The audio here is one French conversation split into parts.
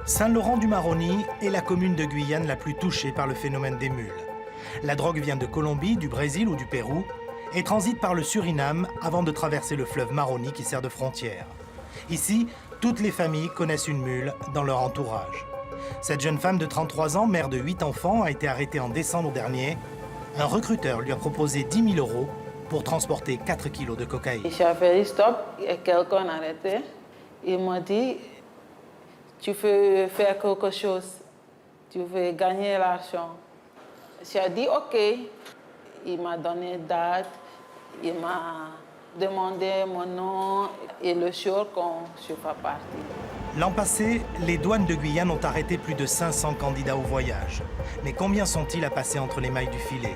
Saint-Laurent-du-Maroni est la commune de Guyane la plus touchée par le phénomène des mules. La drogue vient de Colombie, du Brésil ou du Pérou et transite par le Suriname avant de traverser le fleuve Maroni qui sert de frontière. Ici, toutes les familles connaissent une mule dans leur entourage. Cette jeune femme de 33 ans, mère de 8 enfants, a été arrêtée en décembre dernier. Un recruteur lui a proposé 10 000 € pour transporter 4 kilos de cocaïne. J'ai fait stop et quelqu'un a arrêté. Il m'a dit, tu veux faire quelque chose, tu veux gagner l'argent. J'ai dit OK. Il m'a donné une date, il m'a demandé mon nom et le jour quand je suis partie. L'an passé, les douanes de Guyane ont arrêté plus de 500 candidats au voyage. Mais combien sont-ils à passer entre les mailles du filet?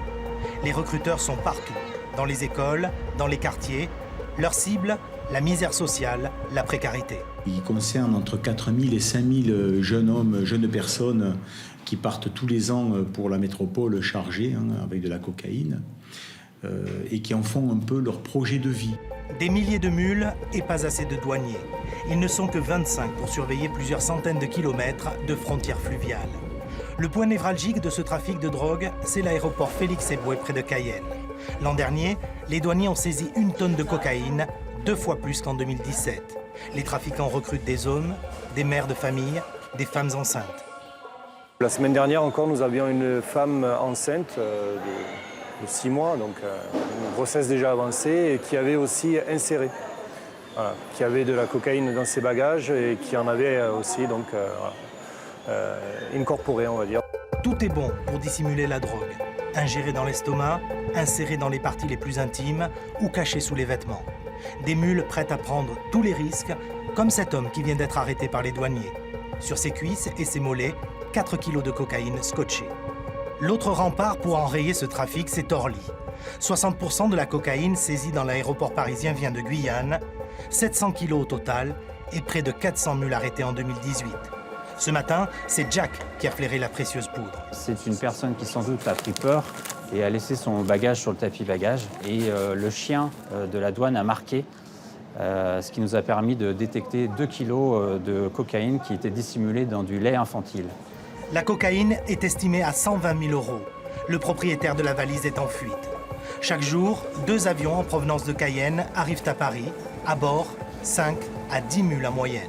Les recruteurs sont partout, dans les écoles, dans les quartiers. Leur cible, la misère sociale, la précarité. Il concerne entre 4 000 et 5 000 jeunes hommes, jeunes personnes qui partent tous les ans pour la métropole chargée avec de la cocaïne et qui en font un peu leur projet de vie. Des milliers de mules et pas assez de douaniers. Ils ne sont que 25 pour surveiller plusieurs centaines de kilomètres de frontières fluviales. Le point névralgique de ce trafic de drogue, c'est l'aéroport Félix-Éboué près de Cayenne. L'an dernier, les douaniers ont saisi 1 tonne de cocaïne, 2 fois plus qu'en 2017. Les trafiquants recrutent des hommes, des mères de famille, des femmes enceintes. La semaine dernière encore, nous avions une femme enceinte de 6 mois, donc une grossesse déjà avancée, et qui avait aussi inséré, voilà, qui avait de la cocaïne dans ses bagages et qui en avait aussi donc incorporé, on va dire. Tout est bon pour dissimuler la drogue. Ingérée dans l'estomac, insérée dans les parties les plus intimes ou cachée sous les vêtements. Des mules prêtes à prendre tous les risques, comme cet homme qui vient d'être arrêté par les douaniers. Sur ses cuisses et ses mollets, 4 kilos de cocaïne scotchée. L'autre rempart pour enrayer ce trafic, c'est Orly. 60% de la cocaïne saisie dans l'aéroport parisien vient de Guyane, 700 kilos au total et près de 400 mules arrêtées en 2018. Ce matin, c'est Jack qui a flairé la précieuse poudre. C'est une personne qui sans doute a pris peur et a laissé son bagage sur le tapis bagage. Et le chien de la douane a marqué, ce qui nous a permis de détecter 2 kilos de cocaïne qui était dissimulée dans du lait infantile. La cocaïne est estimée à 120 000 €. Le propriétaire de la valise est en fuite. Chaque jour, 2 avions en provenance de Cayenne arrivent à Paris. À bord, 5 à 10 mules en moyenne.